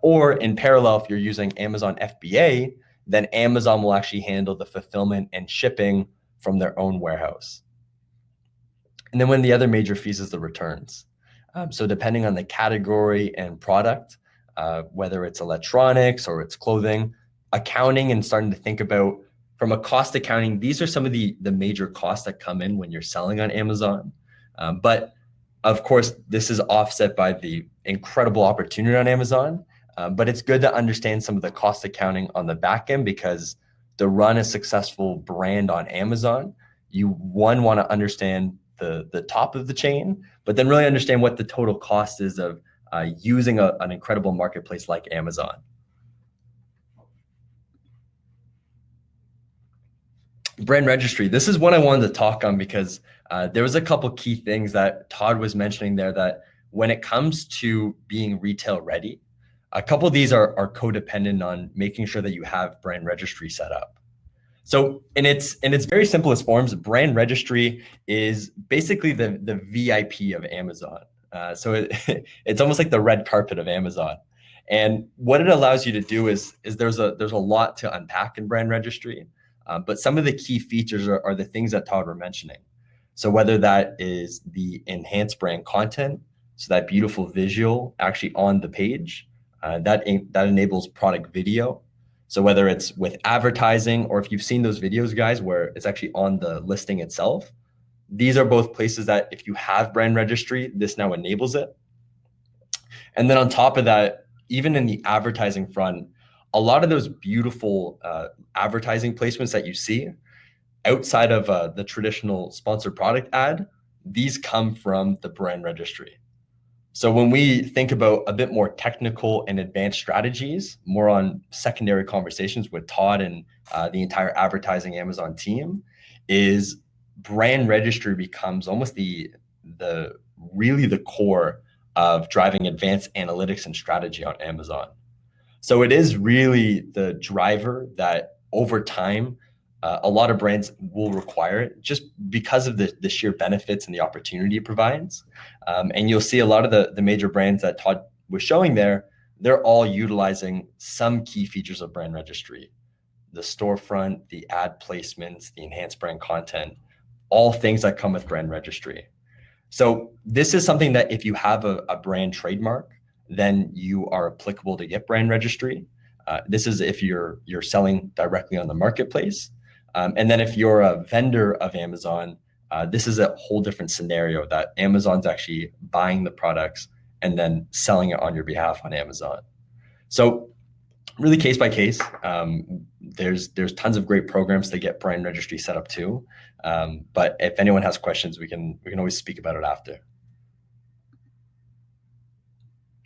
Or in parallel, if you're using Amazon FBA, then Amazon will actually handle the fulfillment and shipping from their own warehouse. And then one of the other major fees is the returns. So depending on the category and product, whether it's electronics or it's clothing, accounting and starting to think about from a cost accounting, these are some of the major costs that come in when you're selling on Amazon. But of course, this is offset by the incredible opportunity on Amazon. But it's good to understand some of the cost accounting on the back end, because to run a successful brand on Amazon, you want to understand the top of the chain, but then really understand what the total cost is of using an incredible marketplace like Amazon. Brand registry. This is what I wanted to talk on because there was a couple key things that Todd was mentioning there that when it comes to being retail ready, a couple of these are codependent on making sure that you have brand registry set up. So in its very simplest forms, brand registry is basically the VIP of Amazon. So it's almost like the red carpet of Amazon. And what it allows you to do is there's a lot to unpack in brand registry. But some of the key features are the things that Todd were mentioning. So whether that is the enhanced brand content, so that beautiful visual actually on the page, that enables product video. So whether it's with advertising or if you've seen those videos, guys, where it's actually on the listing itself, these are both places that if you have brand registry, this now enables it. And then on top of that, even in the advertising front, a lot of those beautiful advertising placements that you see outside of the traditional sponsored product ad, these come from the brand registry. So when we think about a bit more technical and advanced strategies, more on secondary conversations with Todd and the entire advertising Amazon team, is brand registry becomes almost the really the core of driving advanced analytics and strategy on Amazon. So it is really the driver that over time, a lot of brands will require it just because of the sheer benefits and the opportunity it provides. And you'll see a lot of the major brands that Todd was showing there, they're all utilizing some key features of brand registry. The storefront, the ad placements, the enhanced brand content, all things that come with brand registry. So this is something that if you have a brand trademark, then you are applicable to get brand registry. This is if you're selling directly on the marketplace. And then if you're a vendor of Amazon, this is a whole different scenario that Amazon's actually buying the products and then selling it on your behalf on Amazon. So really case by case, there's tons of great programs to get brand registry set up too. But if anyone has questions, we can always speak about it after.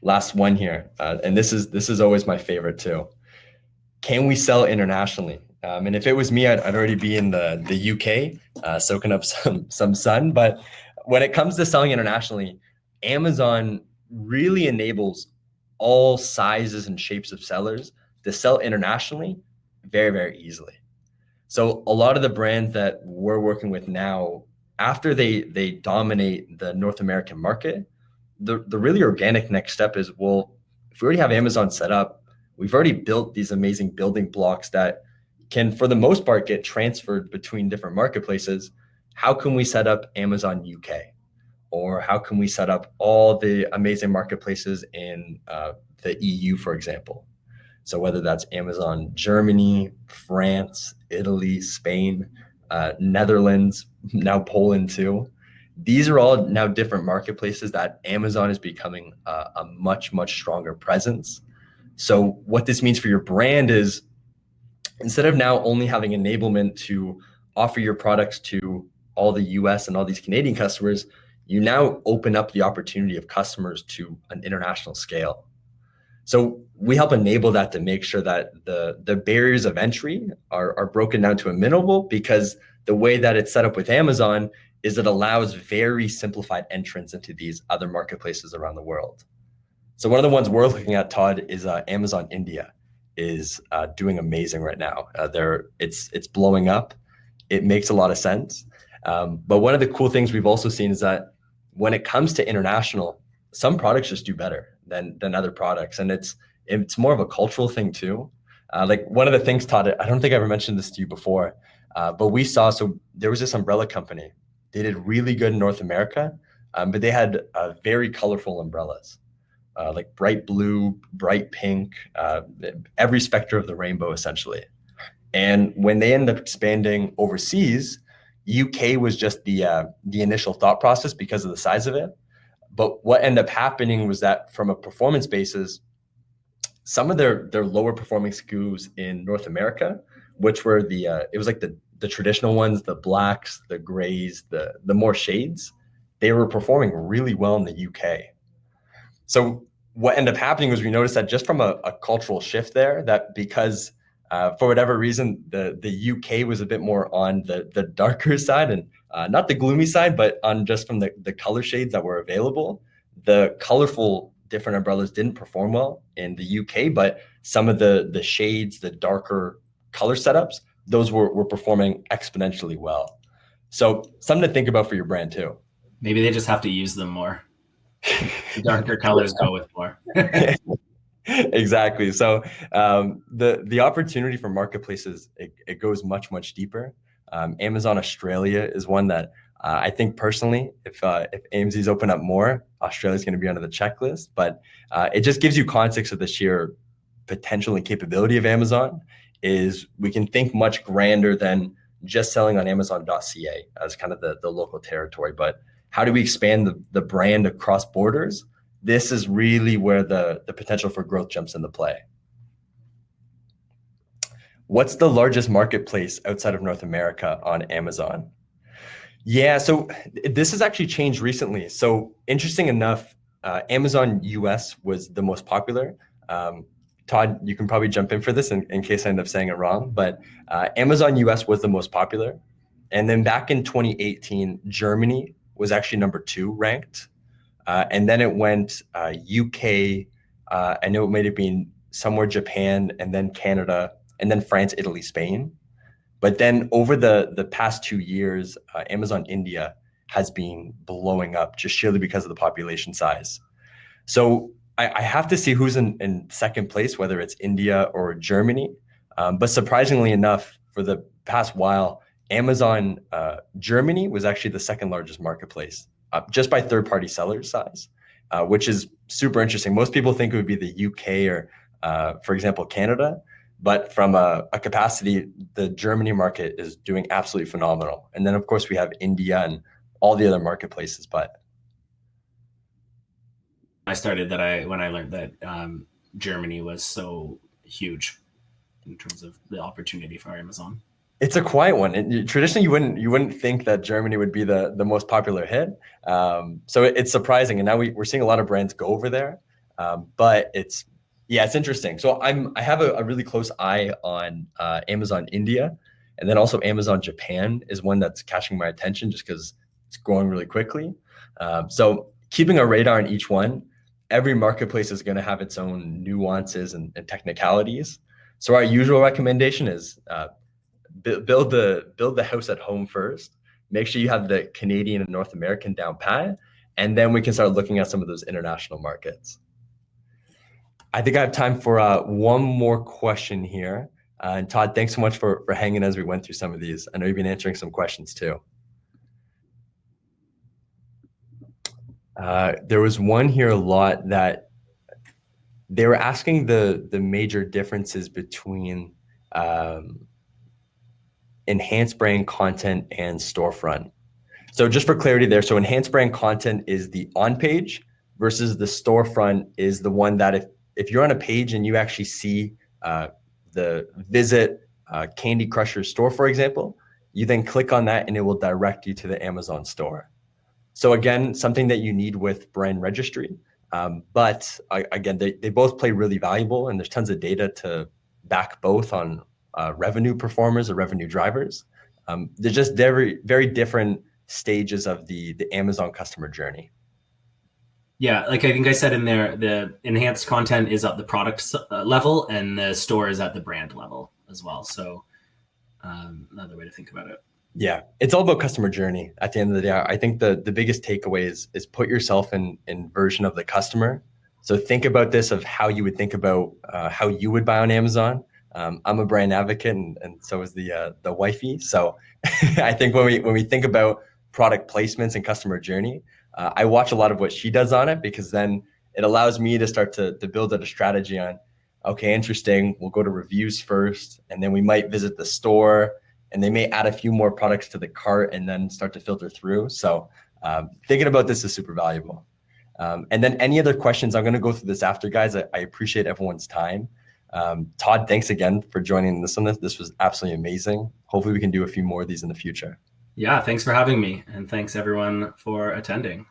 Last one here, and this is always my favorite too. Can we sell internationally? And if it was me, I'd already be in the UK, soaking up some sun. But when it comes to selling internationally, Amazon really enables all sizes and shapes of sellers to sell internationally very, very easily. So a lot of the brands that we're working with now, after they dominate the North American market, the really organic next step is, well, if we already have Amazon set up, we've already built these amazing building blocks that can, for the most part, get transferred between different marketplaces. How can we set up Amazon UK? Or how can we set up all the amazing marketplaces in the EU, for example? So whether that's Amazon Germany, France, Italy, Spain, Netherlands, now Poland too. These are all now different marketplaces that Amazon is becoming a much, much stronger presence. So what this means for your brand is, instead of now only having enablement to offer your products to all the US and all these Canadian customers, you now open up the opportunity of customers to an international scale. So we help enable that to make sure that the barriers of entry are broken down to a minimal, because the way that it's set up with Amazon is it allows very simplified entrance into these other marketplaces around the world. So one of the ones we're looking at, Todd, is Amazon India is doing amazing right now. It's blowing up. It makes a lot of sense. But one of the cool things we've also seen is that when it comes to international, some products just do better than other products. And it's more of a cultural thing too. Like one of the things, Todd, I don't think I ever mentioned this to you before, but we saw, so there was this umbrella company. They did really good in North America, but they had very colorful umbrellas. Like bright blue, bright pink, every specter of the rainbow, essentially. And when they ended up expanding overseas, UK was just the initial thought process because of the size of it. But what ended up happening was that from a performance basis, some of their lower performing SKUs in North America, which were it was like the traditional ones, the blacks, the grays, the more shades, they were performing really well in the UK. So what ended up happening was we noticed that just from a cultural shift there, that because for whatever reason, the UK was a bit more on the darker side and not the gloomy side, but on just from the color shades that were available, the colorful different umbrellas didn't perform well in the UK, but some of the shades, the darker color setups, those were performing exponentially well. So something to think about for your brand too. Maybe they just have to use them more. The darker colors go with more. Exactly. So the opportunity for marketplaces, it goes much, much deeper. Amazon Australia is one that I think personally, if AMZ's open up more, Australia is going to be under the checklist. But it just gives you context of the sheer potential and capability of Amazon. Is we can think much grander than just selling on Amazon.ca as kind of the local territory. But how do we expand the brand across borders? This is really where the potential for growth jumps into play. What's the largest marketplace outside of North America on Amazon? Yeah, so this has actually changed recently. So interesting enough, Amazon US was the most popular. Todd, you can probably jump in for this in case I end up saying it wrong, but Amazon US was the most popular. And then back in 2018, Germany was actually number 2 ranked. And then it went UK, I know it might have been somewhere Japan, and then Canada, and then France, Italy, Spain. But then over the past 2 years, Amazon India has been blowing up just sheerly because of the population size. So I have to see who's in second place, whether it's India or Germany. But surprisingly enough, for the past while, Amazon Germany was actually the second largest marketplace, just by third-party sellers size, which is super interesting. Most people think it would be the UK or, for example, Canada. But from a capacity, the Germany market is doing absolutely phenomenal. And then, of course, we have India and all the other marketplaces. But when I learned that Germany was so huge in terms of the opportunity for Amazon. It's a quiet one. Traditionally, you wouldn't think that Germany would be the most popular hit. So it's surprising, and now we're seeing a lot of brands go over there. But it's interesting. So I have a really close eye on Amazon India, and then also Amazon Japan is one that's catching my attention just because it's growing really quickly. So keeping a radar on each one. Every marketplace is going to have its own nuances and technicalities. So our usual recommendation is build the house at home first. Make sure you have the Canadian and North American down pat, and then we can start looking at some of those international markets. I think I have time for one more question here. And Todd, thanks so much for hanging as we went through some of these. I know you've been answering some questions too. There was one here a lot that they were asking the major differences between enhanced brand content and storefront. So just for clarity there, so enhanced brand content is the on page versus the storefront is the one that if you're on a page and you actually see the visit Candy Crusher store, for example, you then click on that and it will direct you to the Amazon store. So again, something that you need with brand registry. But again, they both play really valuable, and there's tons of data to back both on revenue performers or revenue drivers. They're just very, very different stages of the Amazon customer journey. Yeah, like I think I said in there, the enhanced content is at the product level and the store is at the brand level as well. So another way to think about it. Yeah, it's all about customer journey. At the end of the day, I think the biggest takeaway is put yourself in version of the customer. So think about this of how you would think about how you would buy on Amazon. I'm a brand advocate, and so is the wifey. So I think when we think about product placements and customer journey, I watch a lot of what she does on it, because then it allows me to start to build out a strategy on, okay, interesting, we'll go to reviews first, and then we might visit the store, and they may add a few more products to the cart and then start to filter through. So thinking about this is super valuable. And then any other questions, I'm going to go through this after, guys. I appreciate everyone's time. Todd, thanks again for joining us on this. This was absolutely amazing. Hopefully we can do a few more of these in the future. Yeah, thanks for having me, and thanks everyone for attending.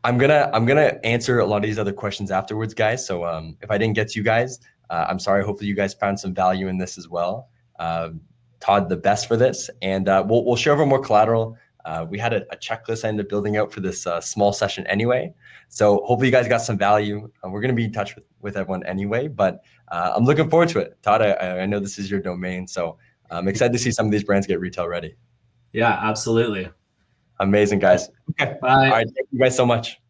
I'm gonna answer a lot of these other questions afterwards, guys. So if I didn't get to you guys, I'm sorry. Hopefully you guys found some value in this as well. Todd, the best for this, and we'll share over more collateral. We had a checklist I ended up building out for this small session anyway. So hopefully you guys got some value. We're gonna be in touch with everyone anyway, but I'm looking forward to it. Todd, I know this is your domain, so I'm excited to see some of these brands get retail ready. Yeah, absolutely. Amazing, guys. Okay. Bye. All right. Thank you guys so much.